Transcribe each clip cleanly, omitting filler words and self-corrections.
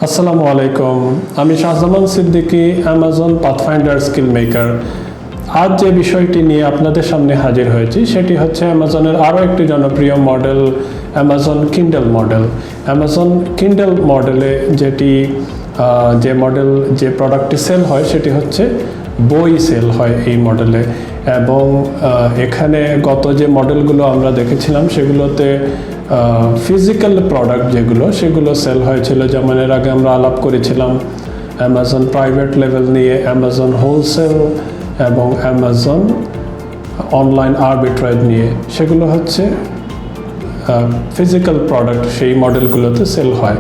আসসালামু আলাইকুম, আমি শাহজামান সিদ্দিকী, অ্যামাজন পাথফাইন্ডার স্কিলমেকার। আজ যে বিষয়টি নিয়ে আপনাদের সামনে হাজির হয়েছি সেটি হচ্ছে অ্যামাজনের আরও একটি জনপ্রিয় model, Amazon Kindle model. Amazon Kindle মডেলে যে প্রোডাক্টটি সেল হয় সেটি হচ্ছে বই সেল হয় এই মডেলে। এবং এখানে গত যে মডেলগুলো আমরা দেখেছিলাম সেগুলোতে ফিজিক্যাল প্রোডাক্ট সেগুলো সেল হয়েছিল, যেমন এর আগে আমরা আলাপ করেছিলাম অ্যামাজন প্রাইভেট লেভেল নিয়ে, অ্যামাজন হোলসেল এবং অ্যামাজন অনলাইন আর্বিট্রেজ নিয়ে। সেগুলো হচ্ছে ফিজিক্যাল প্রোডাক্ট, সেই মডেলগুলোতে সেল হয়।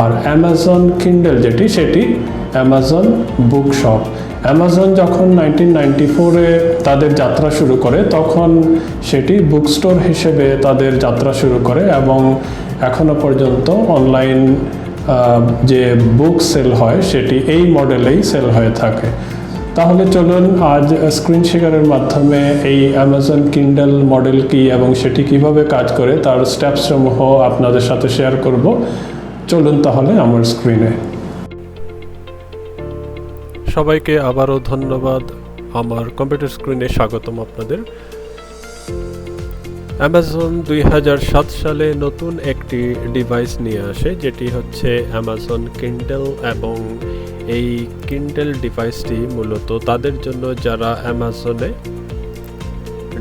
আর অ্যামাজন কিন্ডেল সেটি অ্যামাজন বুক শপ। অ্যামাজন যখন 1994-এ তাদের যাত্রা শুরু করে তখন সেটি বুক স্টোর হিসেবে তাদের যাত্রা শুরু করে এবং এখনো পর্যন্ত অনলাইন যে বুক সেল হয় সেটি এই মডেলেই সেল হয়ে থাকে। তাহলে চলুন আজ স্ক্রিন শেয়ারের মাধ্যমে এই অ্যামাজন কিন্ডেল মডেল কি এবং সেটি কিভাবে কাজ করে তার স্টেপসমূহ আপনাদের সাথে শেয়ার করব। চলুন তাহলে আমার স্ক্রিনে। সবাইকে আবারও ধন্যবাদ, আমার কম্পিউটার স্ক্রিনে স্বাগতম আপনাদের। অ্যামাজন 2007 সালে নতুন একটি ডিভাইস নিয়ে আসে যেটি হচ্ছে অ্যামাজন কিন্ডেল, এবং এই কিন্ডেল ডিভাইসটি মূলত তাদের জন্য যারা অ্যামাজনে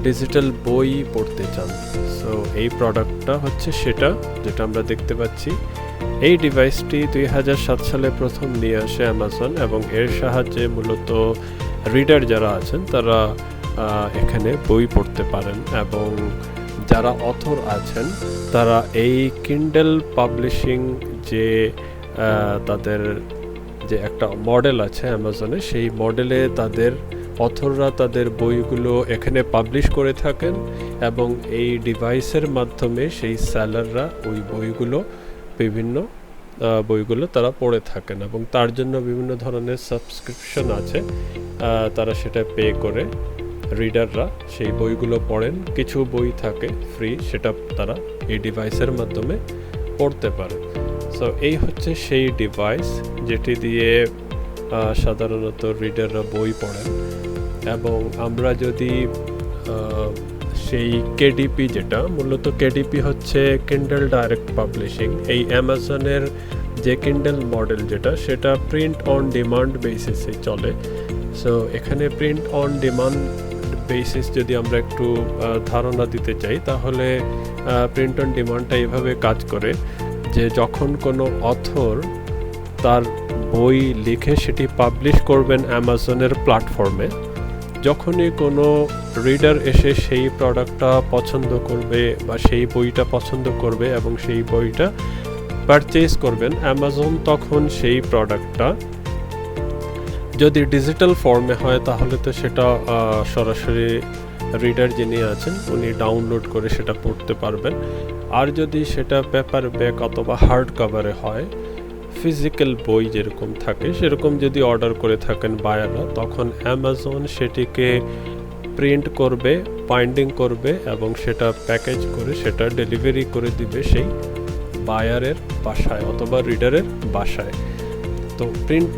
ডিজিটাল বই পড়তে চান। সো এই প্রোডাক্টটা হচ্ছে সেটা যেটা আমরা দেখতে পাচ্ছি। এই ডিভাইসটি 2007 সালে প্রথম নিয়ে আসে অ্যামাজন, এবং এর সাহায্যে মূলত রিডার যারা আছেন তারা এখানে বই পড়তে পারেন, এবং যারা অথর আছেন তারা এই কিন্ডেল পাবলিশিং তাদের যে একটা মডেল আছে অ্যামাজনে, সেই মডেলে তাদের অথররা তাদের বইগুলো এখানে পাবলিশ করে থাকেন, এবং এই ডিভাইসের মাধ্যমে সেই সেলাররা ওই বিভিন্ন বইগুলো তারা পড়ে থাকেন, এবং তার জন্য বিভিন্ন ধরনের সাবস্ক্রিপশন আছে, তারা সেটা পে করে রিডাররা সেই বইগুলো পড়েন। কিছু বই থাকে ফ্রি, সেটা তারা এই ডিভাইসের মাধ্যমে পড়তে পারে। সো এই হচ্ছে সেই ডিভাইস যেটি দিয়ে সাধারণত রিডাররা বই পড়েন। এবং আমরা যদি সেই কেডিপি, যেটা মূলত কেডিপি হচ্ছে কিন্ডেল ডাইরেক্ট পাবলিশিং, এই অ্যামাজনের যে কিন্ডেল মডেল সেটা প্রিন্ট অন ডিমান্ড বেসিসে চলে। সো এখানে প্রিন্ট অন ডিমান্ড বেসিস যদি আমরা একটু ধারণা দিতে চাই, তাহলে প্রিন্ট অন ডিমান্ডটা এভাবে কাজ করে যে যখন কোনো অথর তার বই লিখে সেটি পাবলিশ করবেন অ্যামাজনের প্ল্যাটফর্মে, যখনই কোনো রিডার এসে সেই প্রোডাক্টটা পছন্দ করবে বা সেই বইটা পছন্দ করবে এবং সেই বইটা পারচেজ করবেন, অ্যামাজন তখন সেই প্রোডাক্টটা যদি ডিজিটাল ফর্মে হয় তাহলে তো সেটা সরাসরি রিডার যিনি আছেন উনি ডাউনলোড করে সেটা পড়তে পারবেন। আর যদি সেটা পেপার ব্যাক অথবা হার্ড কভারে হয়, ফিজিক্যাল বই যেরকম থাকে সেরকম যদি অর্ডার করে থাকেন বায়াররা, তখন অ্যামাজন সেটিকে প্রিন্ট করবে, বাইন্ডিং করবে এবং সেটা প্যাকেজ করে সেটা ডেলিভারি করে দিবে সেই বায়ারের বাসায় অথবা রিডারের বাসায়। তো প্রিন্ট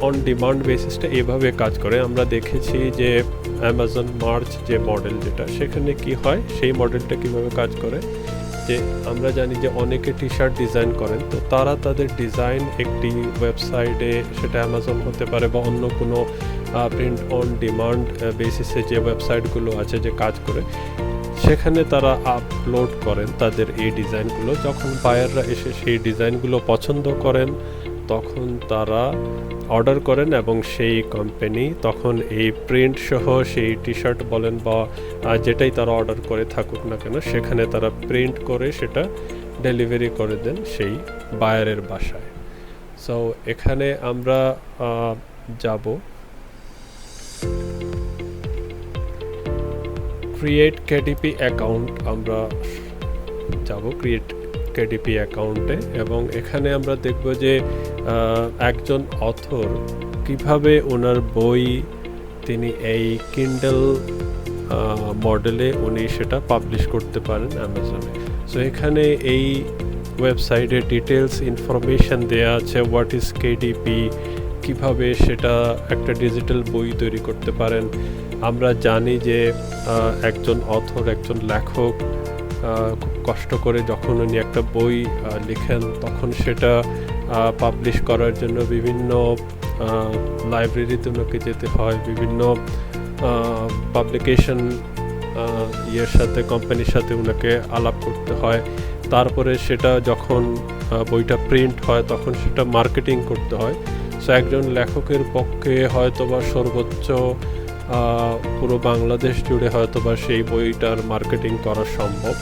অন ডিমান্ড বেসিসটা এভাবে কাজ করে। আমরা দেখেছি যে অ্যামাজন মার্চ যে মডেল সেখানে কি হয়, সেই মডেলটা কিভাবে কাজ করে, যে আমরা জানি যে অনেকে টি শার্ট ডিজাইন করেন, তো তারা তাদের ডিজাইন একটি ওয়েবসাইটে, সেটা অ্যামাজন হতে পারে বা অন্য কোনো প্রিন্ট অন ডিমান্ড বেসিসে যে ওয়েবসাইটগুলো আছে যে কাজ করে, সেখানে তারা আপলোড করেন তাদের এই ডিজাইনগুলো। যখন বায়াররা এসে সেই ডিজাইনগুলো পছন্দ করেন তখন তারা অর্ডার করেন, এবং সেই কোম্পানি তখন এই প্রিন্ট সহ সেই টি শার্ট বলেন বা যেটাই তারা অর্ডার করে থাকুক না কেন, সেখানে তারা প্রিন্ট করে সেটা ডেলিভারি করে দেন সেই বায়ারের বাসায়। সো এখানে আমরা যাব ক্রিয়েট কেডিপি অ্যাকাউন্ট, আমরা যাব ক্রিয়েট কেডিপি অ্যাকাউন্টে, এবং এখানে আমরা দেখব যে একজন অথর কিভাবে ওনার বই তিনি এই কিন্ডেল মডেলে উনি সেটা পাবলিশ করতে পারেন অ্যামাজনে। সো এখানে এই ওয়েবসাইটে ডিটেলস ইনফরমেশন দেয়া আছে, হোয়াট ইজ কেডিপি, কিভাবে সেটা একটা ডিজিটাল বই তৈরি করতে পারেন। আমরা জানি যে একজন অথর, একজন লেখক খুব কষ্ট করে যখন উনি একটা বই লেখেন, তখন সেটা পাবলিশ করার জন্য বিভিন্ন লাইব্রেরিতে ওনাকে যেতে হয়, বিভিন্ন পাবলিকেশন ইয়ের সাথে, কোম্পানির সাথে ওনাকে আলাপ করতে হয়। তারপরে সেটা যখন বইটা প্রিন্ট হয় তখন সেটা মার্কেটিং করতে হয়। সো একজন লেখকের পক্ষে হয়তোবা সর্বোচ্চ পুরো বাংলাদেশ জুড়ে হয়তোবা সেই বইটার মার্কেটিং করা সম্ভব,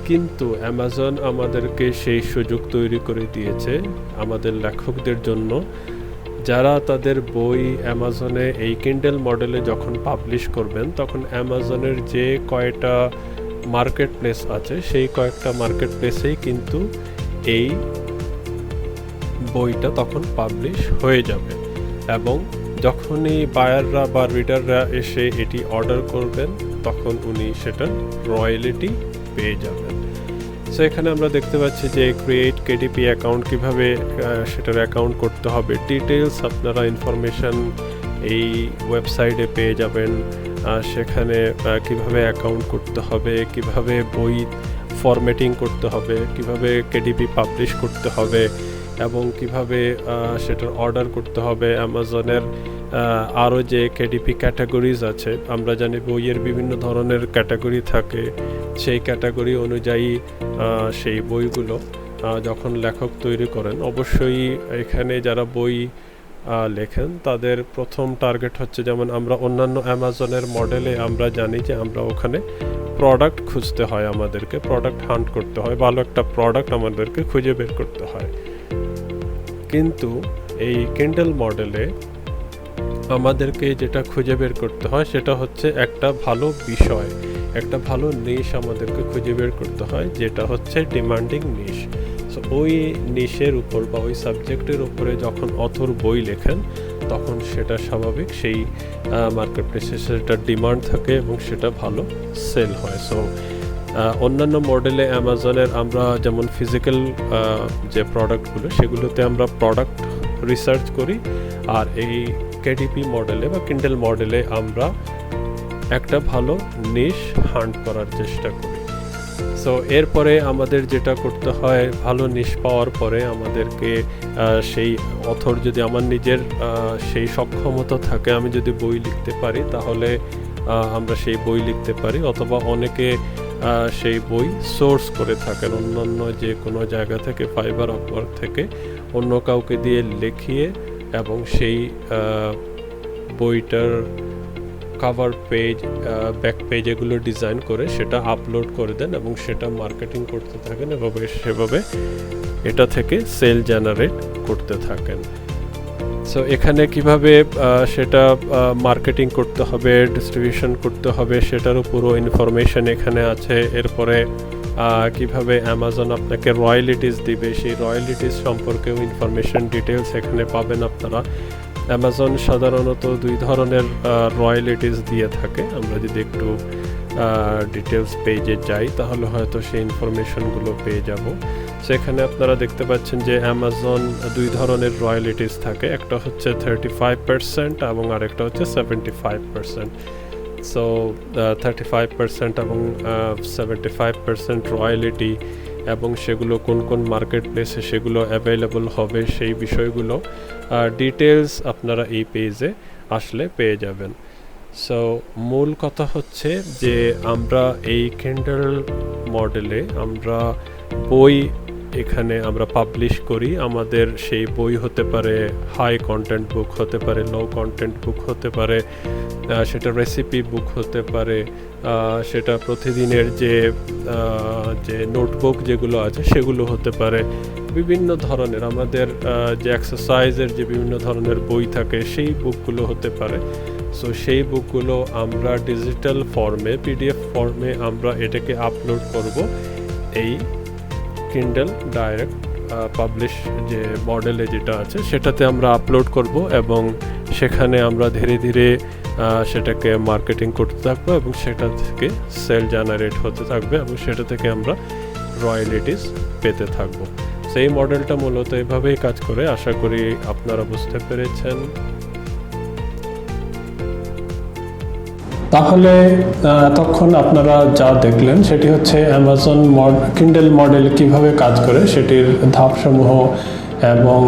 কিন্তু অ্যামাজন আমাদেরকে সেই সুযোগ তৈরি করে দিয়েছে আমাদের লেখকদের জন্য, যারা তাদের বই অ্যামাজনে এই কিন্ডেল মডেলে যখন পাবলিশ করবেন তখন অ্যামাজনের যে কয়টা মার্কেট প্লেস আছে সেই কয়েকটা মার্কেট প্লেসেই কিন্তু এই বইটা তখন পাবলিশ হয়ে যাবে, এবং যখনই বায়াররা বা রিডাররা এসে এটি অর্ডার করবেন তখন উনি সেটার রয়্যালিটি পেয়ে যাবেন। সো এখানে আমরা দেখতে পাচ্ছি যে ক্রিয়েট কেডিপি অ্যাকাউন্ট, কীভাবে সেটার অ্যাকাউন্ট করতে হবে, ডিটেলস আপনারা ইনফরমেশন এই ওয়েবসাইটে পেয়ে যাবেন। সেখানে কিভাবে অ্যাকাউন্ট করতে হবে, কিভাবে বই ফরম্যাটিং করতে হবে, কিভাবে কেডিপি পাবলিশ করতে হবে, এবং কিভাবে সেটার অর্ডার করতে হবে। অ্যামাজনের আরও যে কেডিপি ক্যাটাগরিজ আছে, আমরা জানি বইয়ের বিভিন্ন ধরনের ক্যাটাগরি থাকে, সেই ক্যাটাগরি অনুযায়ী সেই বইগুলো যখন লেখক তৈরি করেন, অবশ্যই এখানে যারা বই লেখেন তাদের প্রথম টার্গেট হচ্ছে, যেমন আমরা অন্যান্য অ্যামাজনের মডেলে আমরা জানি যে আমরা ওখানে প্রোডাক্ট খুঁজতে হয়, আমাদেরকে প্রোডাক্ট হান্ট করতে হয়, ভালো একটা প্রোডাক্ট আমাদেরকে খুঁজে বের করতে হয়। কিন্তু এই কিন্ডেল মডেলে আমাদেরকে যেটা খুঁজে বের করতে হয় সেটা হচ্ছে একটা ভালো বিষয়, একটা ভালো নিশ আমাদেরকে খুঁজে বের করতে হয়, যেটা হচ্ছে ডিমান্ডিং নিশ। সো ওই নিশের উপর বা ওই সাবজেক্টের উপরে যখন অথর বই লেখেন তখন সেটা স্বাভাবিক সেই মার্কেট প্লেসে সেটা ডিমান্ড থাকে এবং সেটা ভালো সেল হয়। সো অন্যান্য মডেলে অ্যামাজনের আমরা যেমন ফিজিক্যাল যে প্রোডাক্টগুলো সেগুলোতে আমরা প্রোডাক্ট রিসার্চ করি, আর এই কেডিপি মডেলে বা কিন্ডেল মডেলে আমরা একটা ভালো নিশ হান্ট করার চেষ্টা করি। সো এরপরে আমাদের যেটা করতে হয়, ভালো নিশ পাওয়ার পরে আমাদেরকে সেই অথর, যদি আমার নিজের সেই সক্ষমতা থাকে, আমি যদি বই লিখতে পারি তাহলে আমরা সেই বই লিখতে পারি, অথবা অনেকে সেই বই সোর্স করে থাকেন অন্যান্য যে কোনো জায়গা থেকে, ফাইবার, আপওয়ার্ক থেকে অন্য কাউকে দিয়ে লিখিয়ে এবং সেই বইটার কাভার পেজ, ব্যাক পেজ এগুলো ডিজাইন করে সেটা আপলোড করে দেন এবং সেটা মার্কেটিং করতে থাকেন, এভাবে সেভাবে এটা থেকে সেল জেনারেট করতে থাকেন। সো এখানে কিভাবে সেটা মার্কেটিং করতে হবে, ডিস্ট্রিবিউশন করতে হবে, সেটারও পুরো ইনফরমেশন এখানে আছে। এরপরে কিভাবে অ্যামাজন আপনাকে রয়্যালিটিস দিবে, সেই রয়্যালিটিস সম্পর্কেও ইনফরমেশন ডিটেলস এখানে পাবেন আপনারা। অ্যামাজন সাধারণত দুই ধরনের রয়্যালিটিস দিয়ে থাকে, আমরা যদি একটু ডিটেলস পেজে যাই তাহলে হয়তো সেই ইনফরমেশনগুলো পেয়ে যাব। সেখানে আপনারা দেখতে পাচ্ছেন যে অ্যামাজন দুই ধরনের রয়্যালিটিস থাকে, একটা হচ্ছে 35% এবং আরেকটা হচ্ছে 75%। সো 35% এবং 75% রয়্যালিটি, এবং সেগুলো কোন কোন মার্কেট প্লেসে সেগুলো অ্যাভেলেবল হবে সেই বিষয়গুলো ডিটেলস আপনারা এই পেজে আসলে পেয়ে যাবেন। সো মূল কথা হচ্ছে যে আমরা এই কিন্ডল মডেলে আমরা বই এখানে আমরা পাবলিশ করি। আমাদের সেই বই হতে পারে হাই কন্টেন্ট বুক, হতে পারে লো কন্টেন্ট বুক, হতে পারে সেটা রেসিপি বুক, হতে পারে সেটা প্রতিদিনের যে নোটবুক যেগুলো আছে সেগুলো হতে পারে, বিভিন্ন ধরনের আমাদের যে এক্সারসাইজের যে বিভিন্ন ধরনের বই থাকে সেই বুকগুলো হতে পারে। সো সেই বুকগুলো আমরা ডিজিটাল ফর্মে, পিডিএফ ফর্মে আমরা এটাকে আপলোড করব এই কিন্ডল ডাইরেক্ট পাবলিশ যে মডেলে যেটা আছে সেটাতে আমরা আপলোড করব, এবং সেখানে আমরা ধীরে ধীরে সেটাকে মার্কেটিং করতে থাকবো এবং সেটা থেকে সেল জেনারেট হতে থাকবে এবং সেটা থেকে আমরা রয়্যালিটিস পেতে থাকবো। সেই মডেলটা মূলত এভাবেই কাজ করে, আশা করি আপনারা বুঝতে পেরেছেন। তাহলে এতক্ষণ আপনারা যা দেখলেন সেটি হচ্ছে অ্যামাজন কিন্ডেল মডেল কিভাবে কাজ করে সেটির ধাপসমূহ, এবং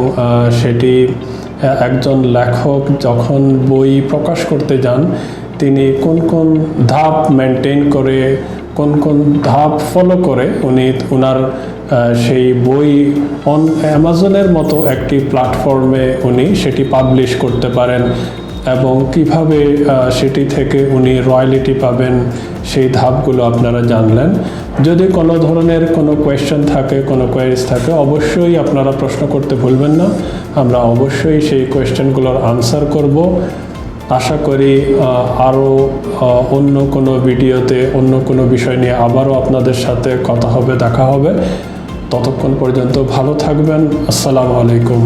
সেটি একজন লেখক যখন বই প্রকাশ করতে যান তিনি কোন কোন ধাপ মেনটেন করে, কোন কোন ধাপ ফলো করে উনি ওনার সেই বই অ্যামাজনের মতো একটি প্ল্যাটফর্মে উনি সেটি পাবলিশ করতে পারেন, এবং কিভাবে সেটি থেকে উনি রয়্যালিটি পাবেন সেই ধাপগুলো আপনারা জানলেন। যদি কোনো ধরনের কোনো কোয়েশ্চেন থাকে, কোনো কোয়েরিজ থাকে, অবশ্যই আপনারা প্রশ্ন করতে ভুলবেন না। আমরা অবশ্যই সেই কোয়েশ্চেনগুলোর আনসার করব। আশা করি আরও অন্য কোনো ভিডিওতে অন্য কোনো বিষয় নিয়ে আবারও আপনাদের সাথে কথা হবে, দেখা হবে। ততক্ষণ পর্যন্ত ভালো থাকবেন। আসসালামু আলাইকুম।